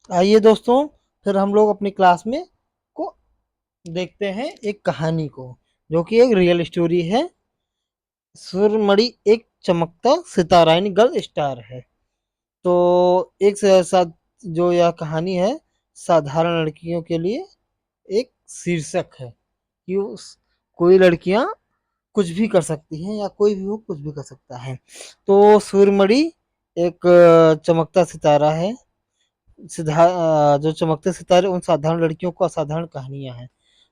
आइए दोस्तों, फिर हम लोग अपनी क्लास में को देखते हैं एक कहानी को, जो कि एक रियल स्टोरी है। सूर्यमणि एक चमकता सितारा यानी गर्ल स्टार है। तो एक साथ जो यह कहानी है, साधारण लड़कियों के लिए एक शीर्षक है कि कोई लड़कियां कुछ भी कर सकती हैं या कोई भी हो कुछ भी कर सकता है। तो सूर्यमणि एक चमकता सितारा है। जो चमकते सितारे उन साधारण लड़कियों को असाधारण कहानियां हैं।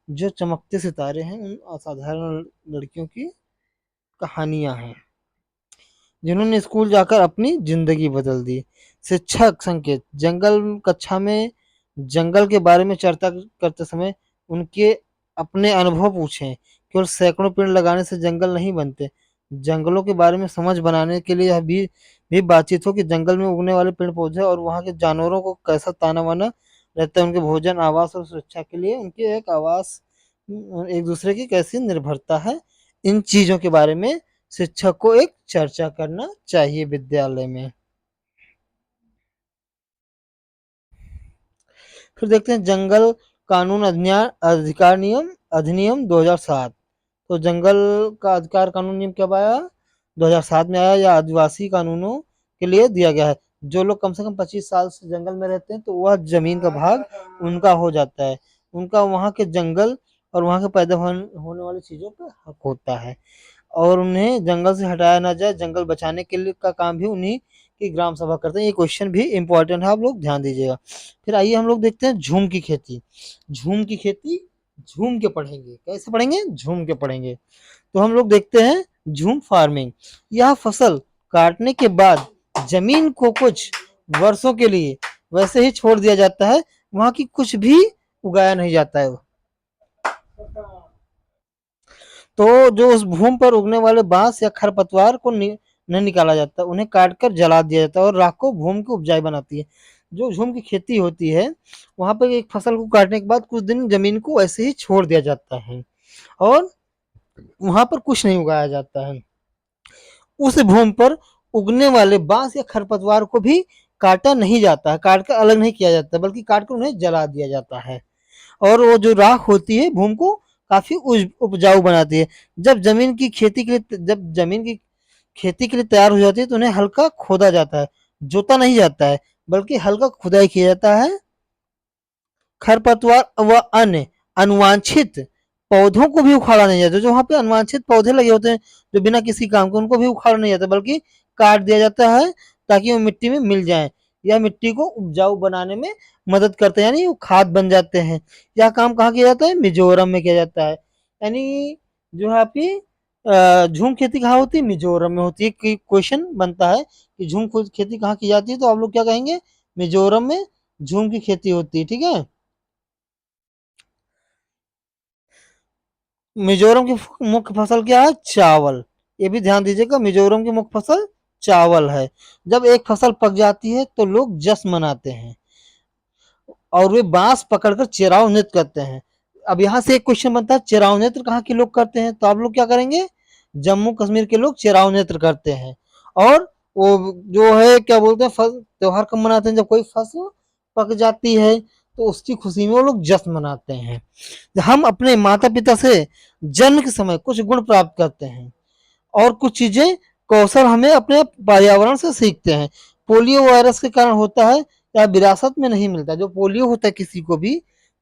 जो चमकते सितारे हैं उन असाधारण लड़कियों की कहानियां हैं, जिन्होंने स्कूल जाकर अपनी जिंदगी बदल दी। शिक्षक संकेत जंगल कक्षा में जंगल के बारे में चर्चा करते समय उनके अपने अनुभव पूछें। केवल सैकड़ों पेड़ लगाने से जंगल नहीं बनते। जंगलों के बारे में समझ बनाने के लिए यह भी बातचीत हो कि जंगल में उगने वाले पेड़ पौधे और वहाँ के जानवरों को कैसा ताना बाना रहता है। उनके भोजन आवास और सुरक्षा के लिए उनके एक आवास एक दूसरे की कैसी निर्भरता है। इन चीजों के बारे में शिक्षक को एक चर्चा करना चाहिए विद्यालय में। फिर देखते हैं जंगल कानून अधिकार नियम अधिनियम 2007। तो जंगल का अधिकार कानून नियम कब आया? 2007 में आया। या आदिवासी कानूनों के लिए दिया गया है। जो लोग कम से कम 25 साल से जंगल में रहते हैं तो वह जमीन का भाग उनका हो जाता है। उनका वहाँ के जंगल और वहाँ के पैदा होने वाली चीजों पर हक होता है और उन्हें जंगल से हटाया ना जाए। जंगल बचाने के लिए का काम भी उन्हीं की ग्राम सभा करते हैं। ये क्वेश्चन भी इंपॉर्टेंट है, आप लोग ध्यान दीजिएगा। फिर आइए हम लोग देखते हैं झूम की खेती। झूम की खेती झूम के पढ़ेंगे। कैसे पढ़ेंगे? झूम के पढ़ेंगे। तो हम लोग देखते हैं झूम फार्मिंग। यह फसल काटने के बाद जमीन को कुछ वर्षों के लिए वैसे ही छोड़ दिया जाता है। वहां की कुछ भी उगाया नहीं जाता है। तो जो उस भूमि पर उगने वाले बांस या खरपतवार को नहीं निकाला जाता, उन्हें काट कर जला दिया जाता है और राख को भूमि की उपजाऊ बनाती है। जो झूम की खेती होती है, वहां पर एक फसल को काटने के बाद कुछ दिन जमीन को ऐसे ही छोड़ दिया जाता है और वहां पर कुछ नहीं उगाया जाता है। उस भूमि पर उगने वाले बांस या खरपतवार को भी काटा नहीं जाता है, काट कर अलग नहीं किया जाता, बल्कि काट कर उन्हें जला दिया जाता है। और वो जो राख होती है भूमि को काफी उपजाऊ बनाती है। जब जमीन की खेती के लिए तैयार हो जाती है तो उन्हें हल्का खोदा जाता है, जोता नहीं जाता है, बल्कि हल्का खुदाई किया जाता है। खरपतवार व अन्य अनुवांछित पौधों को भी उखाड़ा नहीं जाता। जो वहां पे अनुवांछित पौधे लगे होते हैं जो बिना किसी काम के, उनको भी उखाड़ा नहीं जाता, बल्कि काट दिया जाता है ताकि वो मिट्टी में मिल जाए या मिट्टी को उपजाऊ बनाने में मदद करते हैं, यानी वो खाद बन जाते हैं। यह काम कहाँ किया जाता है? मिजोरम में किया जाता है। यानी जो है आपकी झूम खेती कहाँ होती है? मिजोरम में होती है। क्वेश्चन बनता है कि झूम खेती कहाँ की जाती है, तो आप लोग क्या कहेंगे? मिजोरम में झूम की खेती होती है। ठीक है। मिजोरम की मुख्य फसल क्या है? चावल। ये भी ध्यान दीजिएगा, मिजोरम की मुख्य फसल चावल है। जब एक फसल पक जाती है तो लोग जश्न मनाते हैं और वे बांस पकड़कर चिराव नृत्य करते हैं। अब यहाँ से एक क्वेश्चन बनता है, चिराव नृत्य कहाँ के लोग करते हैं? तो आप लोग क्या करेंगे? जम्मू कश्मीर के लोग चिराव नृत्य करते हैं। और वो जो है क्या बोलते हैं, त्योहार कब मनाते हैं? जब कोई फसल पक जाती है तो उसकी खुशी में वो लोग जश्न मनाते हैं। हम अपने माता पिता से जन्म के समय कुछ गुण प्राप्त करते हैं और कुछ चीजें कौशल हमें अपने पर्यावरण से सीखते हैं। पोलियो वायरस के कारण होता है या विरासत में नहीं मिलता। जो पोलियो होता है किसी को भी,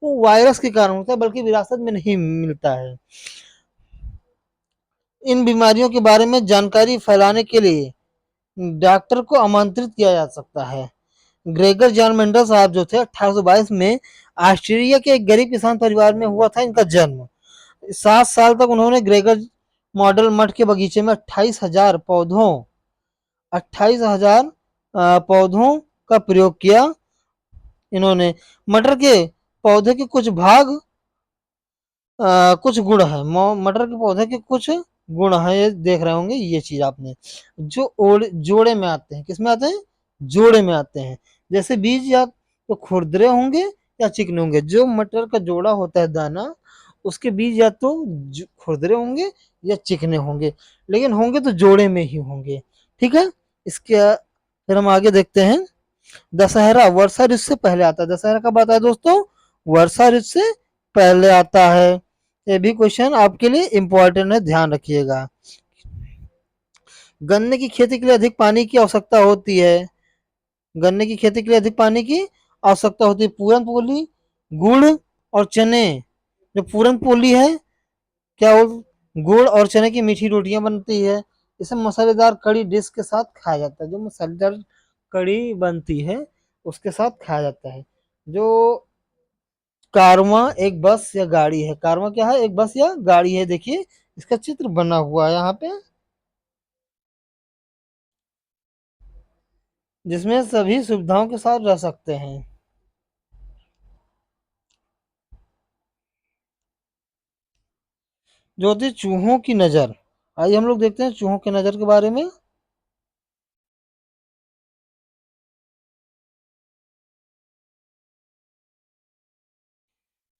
वो वायरस के कारण होता है, बल्कि विरासत में नहीं मिलता है। इन बीमारियों के बारे में जानकारी फैलाने के लिए डॉक्टर को आमंत्रित किया जा सकता है। ग्रेगर जॉन मेंडल साहब जो थे 1822 में ऑस्ट्रेलिया के एक गरीब किसान परिवार में हुआ था इनका जन्म। 7 साल तक उन्होंने ग्रेगर मॉडल मठ के बगीचे में 28,000 पौधों का प्रयोग किया। इन्होंने मटर के पौधे के कुछ भाग कुछ गुण है, मटर के पौधे के कुछ गुण है, ये देख रहे होंगे ये चीज आपने, जो जोड़े में आते हैं। किस में आते हैं? जोड़े में आते हैं। जैसे बीज या तो खुरदरे होंगे या चिकने होंगे। जो मटर का जोड़ा होता है दाना, उसके बीज या तो खुरदरे होंगे या चिकने होंगे, लेकिन होंगे तो जोड़े में ही होंगे। ठीक है। इसके फिर हम आगे देखते हैं। दशहरा वर्षा ऋतु से पहले आता है। दशहरा कब आता है दोस्तों? वर्षा ऋतु से पहले आता है। ये भी क्वेश्चन आपके लिए इंपॉर्टेंट है, ध्यान रखिएगा। गन्ने की खेती के लिए अधिक पानी की आवश्यकता होती है। गन्ने की खेती के लिए अधिक पानी की आवश्यकता होती है। पूरन पोली, गुड़ और चने। जो पूरन पोली है, क्या वो गुड़ और चने की मीठी रोटियां बनती है। इसे मसालेदार कड़ी डिश के साथ खाया जाता है। जो मसालेदार कड़ी बनती है उसके साथ खाया जाता है। जो कारवां एक बस या गाड़ी है। कारवां क्या है? एक बस या गाड़ी है। देखिए इसका चित्र बना हुआ है यहाँ पे, जिसमें सभी सुविधाओं के साथ रह सकते हैं। जो होती है चूहों की नजर। आइए हम लोग देखते हैं चूहों की नजर के बारे में।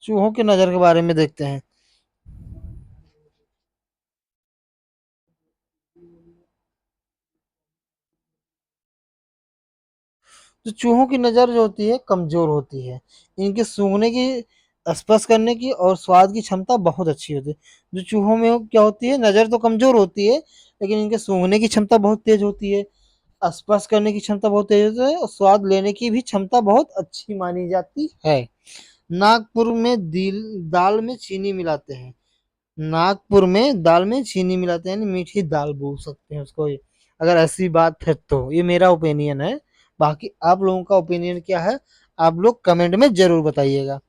चूहों की नजर के बारे में देखते हैं। तो चूहों की नज़र जो होती है कमज़ोर होती है। इनके सूंघने की, स्पर्श करने की और स्वाद की क्षमता बहुत अच्छी होती है। जो चूहों में क्या होती है, नज़र तो कमज़ोर होती है, लेकिन इनके सूंघने की क्षमता बहुत तेज होती है, स्पर्श करने की क्षमता बहुत तेज होती है और स्वाद लेने की भी क्षमता बहुत अच्छी मानी जाती है। नागपुर में दाल में चीनी मिलाते हैं। नागपुर में दाल में चीनी मिलाते हैं, यानी मीठी दाल बोल सकते हैं उसको। अगर ऐसी बात है तो ये मेरा ओपिनियन है। बाकी आप लोगों का ओपिनियन क्या है, आप लोग कमेंट में जरूर बताइएगा।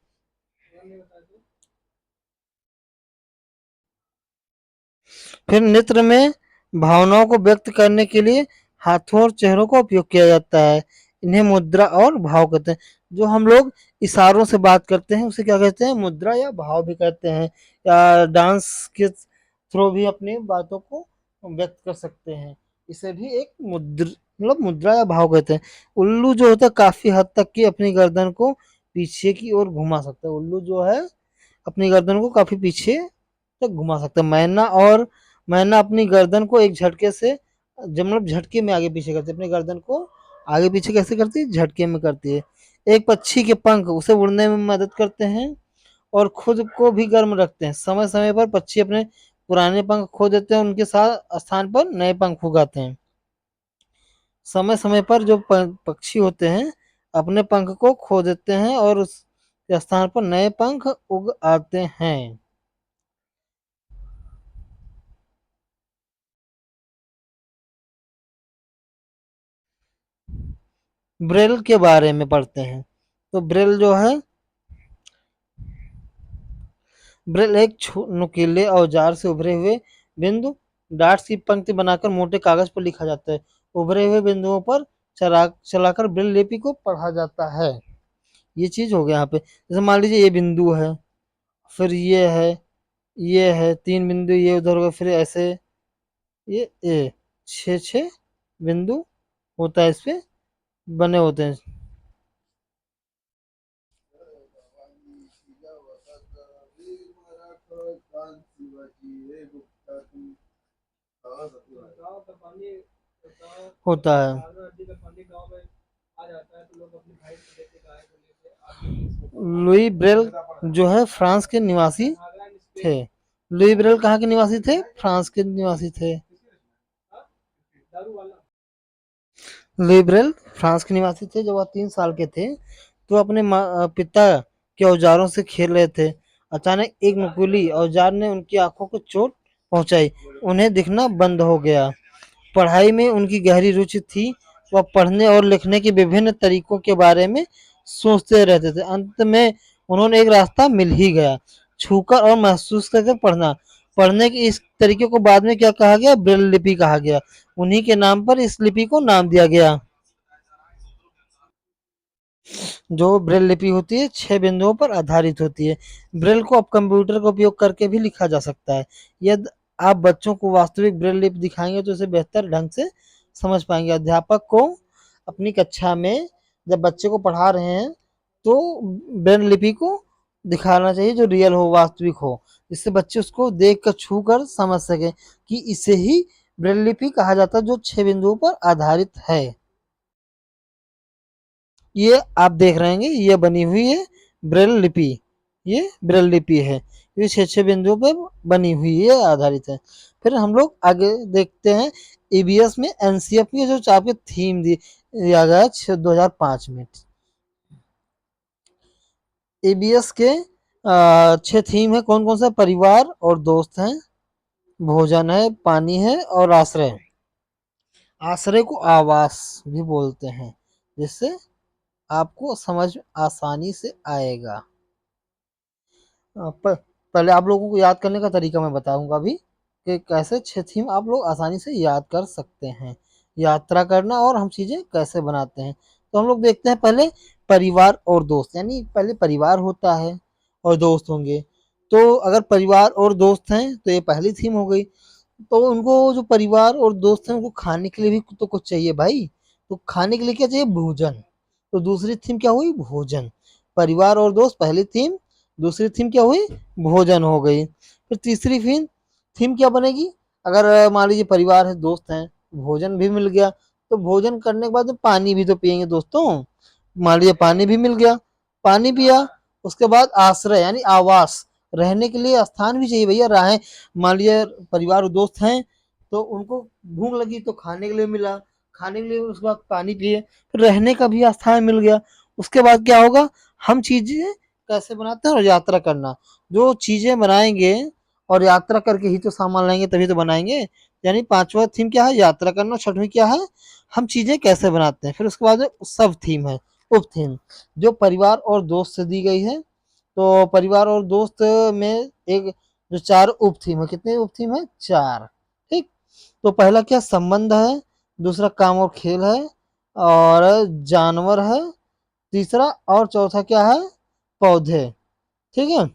फिर नृत्य में भावनाओं को व्यक्त करने के लिए हाथों और चेहरों का उपयोग किया जाता है। इन्हें मुद्रा और भाव कहते हैं। जो हम लोग इशारों से बात करते हैं उसे क्या कहते हैं? मुद्रा या भाव भी कहते हैं। या डांस के थ्रू भी अपनी बातों को व्यक्त कर सकते हैं। इसे भी एक मुद्रा या भाव कहते हैं। उल्लू जो होता है काफी हद तक की अपनी गर्दन को पीछे की ओर घुमा सकता है। उल्लू जो है अपनी गर्दन को काफी पीछे तक घुमा सकता है। मैना अपनी गर्दन को एक झटके से, जब मतलब झटके में आगे पीछे करती है। अपनी गर्दन को आगे पीछे कैसे करती है? झटके में करती है। एक पक्षी के पंख उसे उड़ने में मदद करते हैं और खुद को भी गर्म रखते हैं। समय समय पर पक्षी अपने पुराने पंख खो देते हैं, उनके साथ स्थान पर नए पंख उगाते हैं। समय समय पर जो पक्षी होते हैं अपने पंख को खो देते हैं और उस स्थान पर नए पंख उग आते हैं। ब्रेल के बारे में पढ़ते हैं। तो ब्रेल जो है, ब्रेल एक नुकीले औजार से उभरे हुए बिंदु डॉट्स की पंक्ति बनाकर मोटे कागज पर लिखा जाता है। उभरे हुए बिंदुओं पर चलाकर ब्रेल लिपि को पढ़ा जाता है। ये चीज हो गया यहाँ पे। जैसे मान लीजिए ये बिंदु है, फिर ये है, तीन बिंदु ये उधर हो गए, फिर ऐसे ये ए, छः छः बिंदु होता है, इस पे बने होते हैं। होता है। लुई ब्रेल जो है फ्रांस के निवासी थे। लुई ब्रेल कहाँ के निवासी थे? फ्रांस के निवासी थे। लुई ब्रेल फ्रांस के निवासी थे। जब वह 3 साल के थे तो अपने पिता के औजारों से खेल रहे थे। अचानक एक नुकीली औजार ने उनकी आंखों को चोट पहुंचाई। उन्हें दिखना बंद हो गया। पढ़ाई में उनकी गहरी रुचि थी। वह पढ़ने और लिखने के विभिन्न तरीकों के बारे में सोचते रहते थे। अंत में उन्होंने एक रास्ता मिल ही गया, छूकर और महसूस करके पढ़ना। पढ़ने के इस तरीके को बाद में क्या कहा गया? ब्रेल लिपि कहा गया। उन्हीं के नाम पर इस लिपि को नाम दिया गया। जो ब्रेल लिपि होती है 6 बिंदुओं पर आधारित होती है। ब्रेल को अब कंप्यूटर का उपयोग करके भी लिखा जा सकता है। यदि आप बच्चों को वास्तविक ब्रेल लिपि दिखाएंगे तो इसे बेहतर ढंग से समझ पाएंगे। अध्यापक को अपनी कक्षा में जब बच्चे को पढ़ा रहे हैं तो ब्रेल लिपि को दिखाना चाहिए जो रियल हो, वास्तविक हो, जिससे बच्चे उसको देख कर छू कर समझ सके कि इसे ही ब्रेल लिपि कहा जाता है, जो 6 बिंदुओं पर आधारित है। ये आप देख रहे हैं ये बनी हुई है ब्रेल लिपि, ये ब्रेल लिपि है, ये 6-6 बिंदुओं पर बनी हुई है, आधारित है। फिर हम लोग आगे देखते हैं ईबीएस में एनसीएफ की जो आपके थीम दिया गया 2005 में। ईबीएस के 6 थीम है, कौन कौन सा? परिवार और दोस्त हैं, भोजन है, पानी है और आश्रय। आश्रय को आवास भी बोलते हैं, जिससे आपको समझ आसानी से आएगा। पहले आप लोगों को याद करने का तरीका मैं बताऊंगा अभी कि कैसे 6 थीम आप लोग आसानी से याद कर सकते हैं। यात्रा करना और हम चीजें कैसे बनाते हैं, तो हम लोग देखते हैं पहले परिवार और दोस्त, यानी पहले परिवार होता है और दोस्त होंगे। तो अगर परिवार और दोस्त हैं तो ये पहली थीम हो गई। तो उनको जो परिवार और दोस्त हैं उनको खाने के लिए भी तो कुछ चाहिए भाई, तो खाने के लिए क्या चाहिए? भोजन। तो दूसरी थीम क्या हुई? भोजन। परिवार और दोस्त पहली थीम, दूसरी थीम क्या हुई? भोजन हो गई। फिर तीसरी थीम थीम क्या बनेगी? अगर मान लीजिए परिवार है, दोस्त हैं, भोजन भी मिल गया, तो भोजन करने के बाद में पानी भी तो पियेंगे दोस्तों। मान लीजिए पानी भी मिल गया, पानी पिया, उसके बाद आश्रय यानी आवास, रहने के लिए स्थान भी चाहिए भैया, राहें। मान लीजिए परिवार और दोस्त हैं तो उनको भूख लगी तो खाने के लिए मिला, खाने के लिए उसके बाद पानी पिए, फिर रहने का भी स्थान मिल गया। उसके बाद क्या होगा? हम चीजें कैसे बनाते हैं? और यात्रा करना, जो चीजें बनाएंगे और यात्रा करके ही तो सामान लाएंगे तभी तो बनाएंगे। यानी पांचवा थीम क्या है? यात्रा करना। छठवीं क्या है? हम चीजें कैसे बनाते हैं। फिर उसके बाद सब थीम है, उप थीम, जो परिवार और दोस्त से दी गई है। तो परिवार और दोस्त में एक जो 4 उप थीम है, कितने उप थीम है? 4। ठीक। तो पहला क्या? संबंध है, दूसरा काम और खेल है, और जानवर है, तीसरा और चौथा क्या है? पौधे। ठीक है।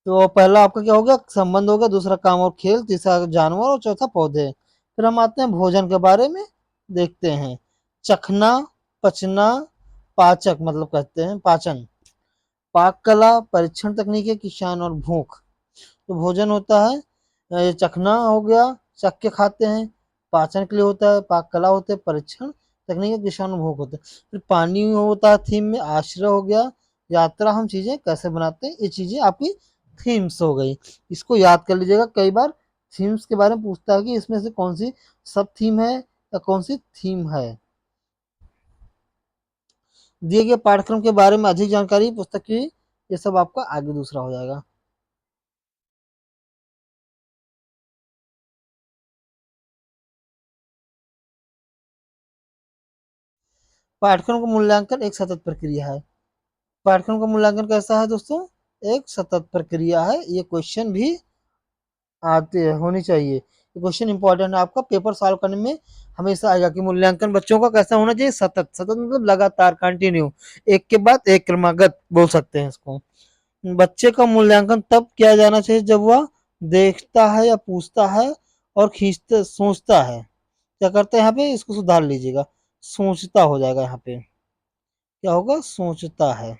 तो पहला आपका क्या हो गया? संबंध हो गया, दूसरा काम और खेल, तीसरा जानवर और चौथा पौधे। फिर हम आते हैं भोजन के बारे में, देखते हैं चखना, पचना, पाचक मतलब कहते हैं पाचन, पाक कला, परीक्षण तकनीकें, किसान और भूख। तो भोजन होता है, ये चखना हो गया, चख के खाते हैं, पाचन के लिए होता है, पाक कला होते हैं, परीक्षण तकनीक, किसान और भूख होते हैं। फिर पानी होता है थीम में, आश्रय हो गया, यात्रा, हम चीजें कैसे बनाते हैं, ये चीजें आपकी थीम्स हो गई। इसको याद कर लीजिएगा, कई बार थीम्स के बारे में पूछता है कि इसमें से कौन सी सब थीम है या कौन सी थीम है। दिए गए पाठ्यक्रम के बारे में अधिक जानकारी पुस्तक की, ये सब आपका आगे दूसरा हो जाएगा। पाठ्यक्रम का मूल्यांकन एक सतत प्रक्रिया है। पाठ्यक्रम का मूल्यांकन कैसा है दोस्तों? एक सतत प्रक्रिया है। ये क्वेश्चन भी आते होनी चाहिए, ये क्वेश्चन इंपॉर्टेंट है, आपका पेपर सॉल्व करने में हमेशा आएगा कि मूल्यांकन बच्चों का कैसा होना चाहिए? सतत। सतत मतलब लगातार, कंटिन्यू, एक के बाद एक, क्रमागत बोल सकते हैं इसको। बच्चे का मूल्यांकन तब किया जाना चाहिए जब वह देखता है या पूछता है और खींचते सोचता है। क्या करते हैं यहाँ पे? इसको सुधार लीजिएगा, सोचता हो जाएगा यहाँ पे, क्या होगा? सोचता है।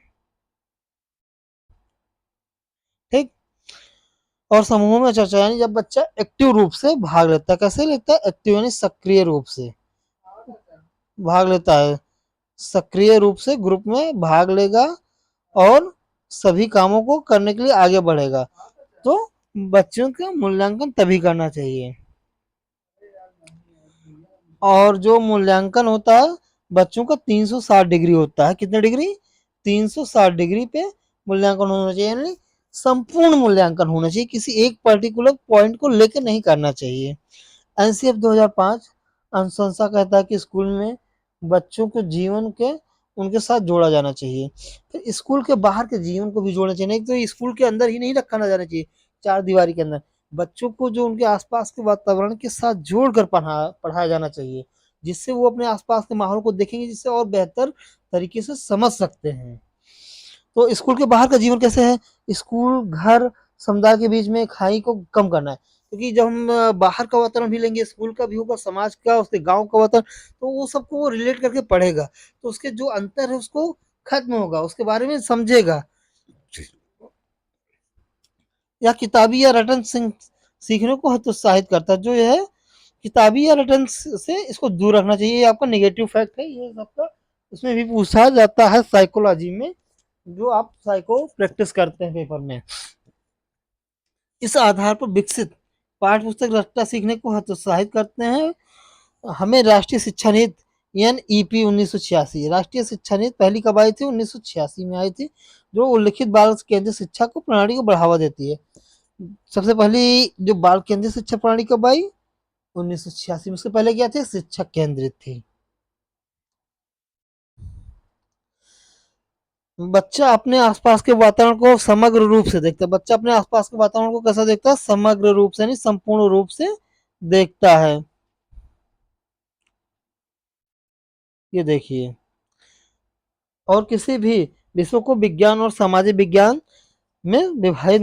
ठीक। और समूह में चर्चा, यानी जब बच्चा एक्टिव रूप से भाग लेता है, कैसे लेता है? एक्टिव यानी सक्रिय रूप से भाग लेता है, सक्रिय रूप से ग्रुप में भाग लेगा और सभी कामों को करने के लिए आगे बढ़ेगा, तो बच्चों का मूल्यांकन तभी करना चाहिए। और जो मूल्यांकन होता है बच्चों का 360 डिग्री होता है, कितने डिग्री? 360 डिग्री पे मूल्यांकन होना चाहिए, यानी संपूर्ण मूल्यांकन होना चाहिए, किसी एक पर्टिकुलर पॉइंट को लेकर नहीं करना चाहिए। एनसीएफ 2005 अनुशंसा कहता है कि स्कूल में बच्चों को जीवन के उनके साथ जोड़ा जाना चाहिए। फिर स्कूल के बाहर के जीवन को भी जोड़ना चाहिए, नहीं तो स्कूल के अंदर ही नहीं रखा ना जाना चाहिए, चार दीवारी के अंदर। बच्चों को जो उनके आसपास के वातावरण के साथ जोड़कर पढ़ाया जाना चाहिए, जिससे वो अपने आसपास के माहौल को देखेंगे, जिससे और बेहतर तरीके से समझ सकते हैं। तो स्कूल के बाहर का जीवन कैसे है? स्कूल, घर, समुदाय के बीच में खाई को कम करना है, क्योंकि जब हम बाहर का वातावरण भी लेंगे, स्कूल का भी होगा, समाज का, उसके गांव का वातावरण, तो वो सबको वो रिलेट करके पढ़ेगा, तो उसके जो अंतर है उसको खत्म होगा, उसके बारे में समझेगा। या किताबी या रटन सीखने को हतोत्साहित करता है, जो यह किताबी या रटन से इसको दूर रखना चाहिए, ये आपका नेगेटिव फैक्ट है ये सबका। उसमें भी पूछा जाता है साइकोलॉजी में, जो आप साइको प्रैक्टिस करते हैं पेपर में। इस आधार पर विकसित पाठ्य पुस्तक रट्टा सीखने को हतोत्साहित करते हैं। हमें राष्ट्रीय शिक्षा नीति एनईपी 1986, राष्ट्रीय शिक्षा नीति पहली कब आई थी? 1986 में आई थी, जो उल्लिखित बाल केंद्रीय शिक्षा को प्रणाली को बढ़ावा देती है। सबसे पहली जो बाल केंद्रीय शिक्षा प्रणाली कब आई? 1986 में। उससे पहले क्या थी? शिक्षक केंद्रित थी। बच्चा अपने आसपास के वातावरण को समग्र रूप से देखता है। बच्चा अपने आसपास के वातावरण को कैसा देखता है? समग्र रूप से, नहीं संपूर्ण रूप से देखता है। ये देखिए, और किसी भी विषय को विज्ञान और सामाजिक विज्ञान में विभाजित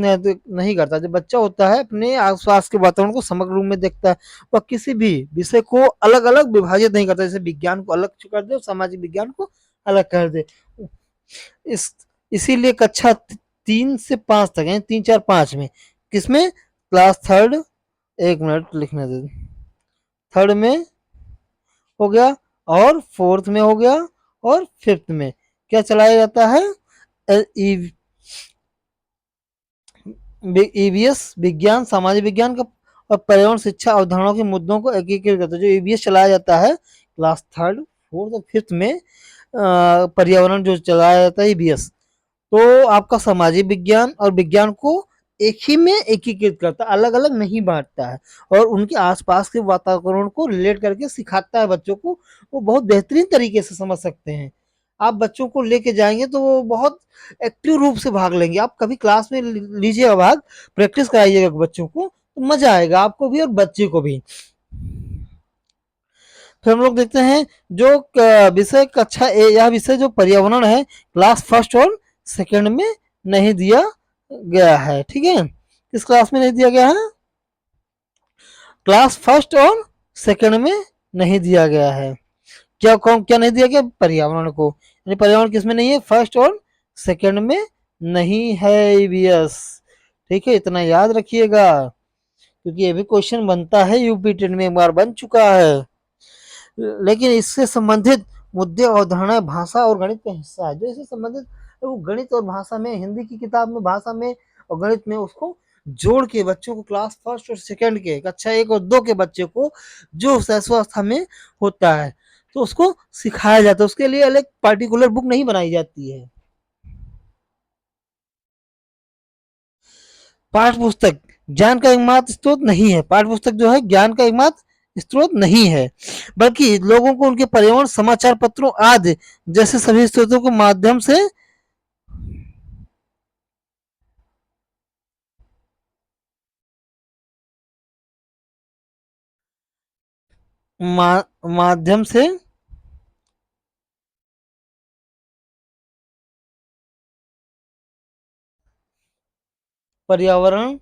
नहीं करता। जब बच्चा होता है अपने आसपास के वातावरण को समग्र रूप में देखता है, वह किसी भी विषय को अलग अलग विभाजित नहीं करता, जैसे विज्ञान को अलग कर दे और सामाजिक विज्ञान को अलग कर दे। इस इसीलिए कक्षा 3 से 5 तक है, 3 4 5 में, किसमें? क्लास थर्ड, एक मिनट लिखने दे, थर्ड में हो गया, और फोर्थ में हो गया, और फिफ्थ में क्या चलाया जाता है? ईवीएस विज्ञान, सामाजिक विज्ञान का और पर्यावरण शिक्षा अवधारणाओं के मुद्दों को एकीकृत करता है। जो ईवीएस चलाया जाता है क्लास थर्ड, फोर्थ और फिफ्थ में, पर्यावरण जो चलाया जाता है ईवीएस, तो आपका सामाजिक विज्ञान और विज्ञान को एक ही में एकीकृत करता है, अलग अलग नहीं बांटता है, और उनके आसपास के वातावरण को रिलेट करके सिखाता है बच्चों को। वो बहुत बेहतरीन तरीके से समझ सकते हैं। आप बच्चों को लेके जाएंगे तो वो बहुत एक्टिव रूप से भाग लेंगे। आप कभी क्लास में लीजिएगा भाग, प्रैक्टिस कराइएगा बच्चों को, तो मजा आएगा आपको भी और बच्चे को भी। फिर हम लोग देखते हैं जो विषय कक्षा ए, यह विषय जो पर्यावरण है क्लास फर्स्ट और सेकंड में नहीं दिया गया है। ठीक है, किस क्लास में नहीं दिया गया है? क्लास फर्स्ट और सेकंड में नहीं दिया गया है। क्या कौन क्या नहीं दिया गया? पर्यावरण को। यानी पर्यावरण किसमें नहीं है? फर्स्ट और सेकंड में नहीं है ईवीएस। ठीक है, इतना याद रखिएगा, क्योंकि ये भी क्वेश्चन बनता है यूपी टेट में, एक बार बन चुका है। लेकिन इससे संबंधित मुद्दे और अवधारणाएं भाषा और गणित का हिस्सा है। जो इससे संबंधित वो गणित और भाषा में, हिंदी की किताब में, भाषा में और गणित में उसको जोड़ के बच्चों को क्लास फर्स्ट और सेकंड के, कक्षा 1 और 2 के बच्चे को जो शैशवावस्था में होता है तो उसको सिखाया जाता है। उसके लिए अलग पार्टिकुलर बुक नहीं बनाई जाती है। पाठ्य पुस्तक ज्ञान का एकमात्र स्रोत नहीं है। पाठ्य पुस्तक जो है ज्ञान का एकमात्र स्रोत नहीं है, बल्कि लोगों को उनके पर्यावरण, समाचार पत्रों आदि जैसे सभी स्रोतों के माध्यम से माध्यम से पर्यावरण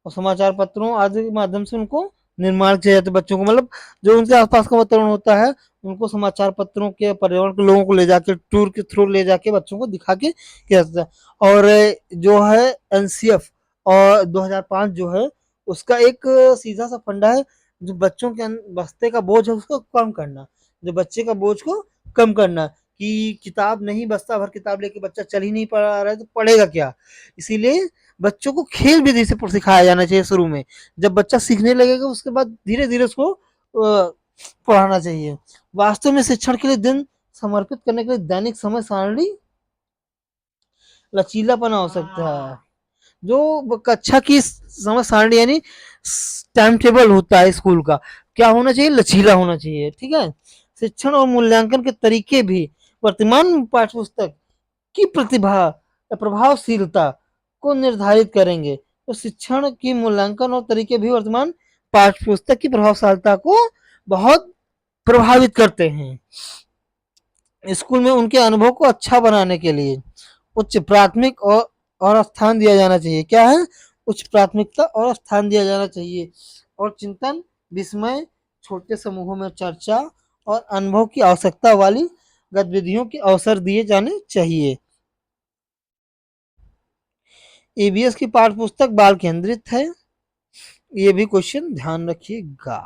और समाचार पत्रों आदि के माध्यम से उनको निर्माण किया जाता है बच्चों को। मतलब जो उनके आसपास का वातावरण होता है उनको समाचार पत्रों के, पर्यावरण के लोगों को ले जाके, टूर के थ्रू ले जाके बच्चों को दिखा के किया जाता है। और जो है एनसीएफ और 2005 जो है उसका एक सीधा सा फंडा है, जो बच्चों के बस्ते का बोझ है उसको कम करना, जो बच्चे का बोझ को कम करना, कि किताब नहीं, बस्ता भर किताब लेके बच्चा चल ही नहीं पा रहा है तो पढ़ेगा क्या। इसीलिए बच्चों को खेल विधि से सिखाया जाना चाहिए शुरू में। जब बच्चा सीखने लगेगा उसके बाद धीरे धीरे उसको पढ़ाना चाहिए। वास्तव में शिक्षण के लिए दिन समर्पित करने के लिए दैनिक समय सारणी लचीलापन आवश्यकता है। जो कक्षा की समय सारणी यानी टाइम टेबल होता है स्कूल का, क्या होना चाहिए? लचीला होना चाहिए। ठीक है, शिक्षण और मूल्यांकन के तरीके भी वर्तमान पाठ्य पुस्तक की प्रतिभा या प्रभावशीलता को निर्धारित करेंगे। तो शिक्षण की मूल्यांकन और तरीके भी वर्तमान पाठ्य पुस्तक की प्रभावशीलता को बहुत प्रभावित करते हैं। स्कूल में उनके अनुभव को अच्छा बनाने के लिए उच्च प्राथमिक और स्थान दिया जाना चाहिए। क्या है? उच्च प्राथमिकता और स्थान दिया जाना चाहिए। और चिंतन, विस्मय, छोटे समूहों में चर्चा और अनुभव की आवश्यकता वाली गतिविधियों के अवसर दिए जाने चाहिए। ईवीएस की पाठ्य पुस्तक बाल केंद्रित है, ये भी क्वेश्चन ध्यान रखिएगा।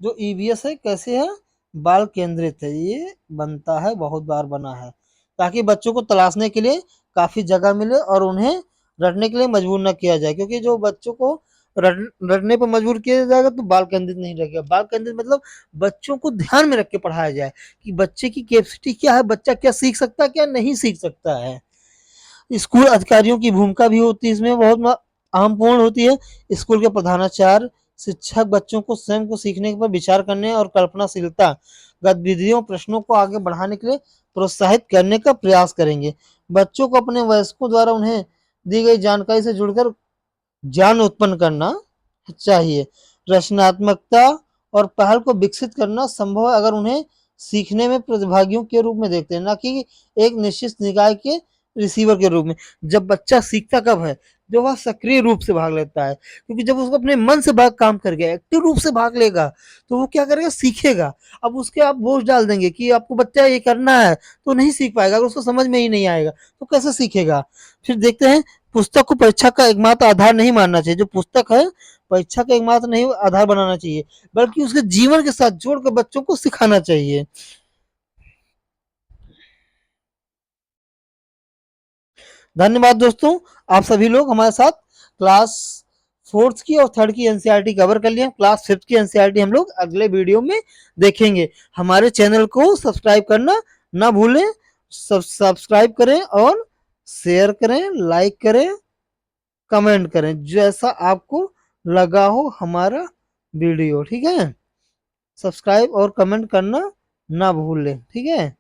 जो ईवीएस है कैसे है? बाल केंद्रित है, ये बनता है, बहुत बार बना है, ताकि बच्चों को तलाशने के लिए काफी जगह मिले और उन्हें रटने के लिए मजबूर न किया जाए, क्योंकि जो बच्चों को रटने पर मजबूर किया जाएगा तो बाल केंद्रित नहीं रहेगा। बाल केंद्रित मतलब बच्चों को ध्यान में रख के पढ़ाया जाए कि बच्चे की कैपेसिटी क्या है, बच्चा क्या सीख सकता है, क्या नहीं सीख सकता है। स्कूल अधिकारियों की भूमिका भी होती है इसमें, बहुत अहमपूर्ण होती है। स्कूल के प्रधानाचार्य शिक्षक बच्चों को स्वयं को सीखने पर विचार करने और कल्पनाशीलता गतिविधियों प्रश्नों को आगे बढ़ाने के लिए प्रोत्साहित करने का प्रयास करेंगे। बच्चों को अपने वयस्कों द्वारा उन्हें दी गई जानकारी से जुड़कर ज्ञान उत्पन्न करना चाहिए। रचनात्मकता और पहल को विकसित करना संभव है अगर उन्हें सीखने में प्रतिभागियों के रूप में देखते हैं, ना कि एक निश्चित निकाय के रिसीवर के रूप में। जब बच्चा सीखता कब है, जब वह सक्रिय रूप से भाग लेता है, क्योंकि जब उसको अपने मन से भाग काम कर गया, एक्टिव रूप से भाग लेगा, तो वो क्या करेगा, सीखेगा। अब उसके आप बोझ डाल देंगे कि आपको बच्चा ये करना है, तो नहीं सीख पाएगा। अगर उसको समझ में ही नहीं आएगा तो कैसे सीखेगा। फिर देखते हैं, पुस्तक को परीक्षा का एकमात्र आधार नहीं मानना चाहिए। जो पुस्तक है परीक्षा का एकमात्र नहीं आधार बनाना चाहिए, बल्कि उसके जीवन के साथ जोड़कर बच्चों को सिखाना चाहिए। धन्यवाद दोस्तों, आप सभी लोग हमारे साथ क्लास फोर्थ की और थर्ड की एनसीईआरटी कवर कर लिया। क्लास फिफ्थ की एनसीईआरटी हम लोग अगले वीडियो में देखेंगे। हमारे चैनल को सब्सक्राइब करना ना भूलें। सब्सक्राइब करें और शेयर करें, लाइक करें, कमेंट करें, जैसा आपको लगा हो हमारा वीडियो। ठीक है, सब्सक्राइब और कमेंट करना ना भूलें। ठीक है।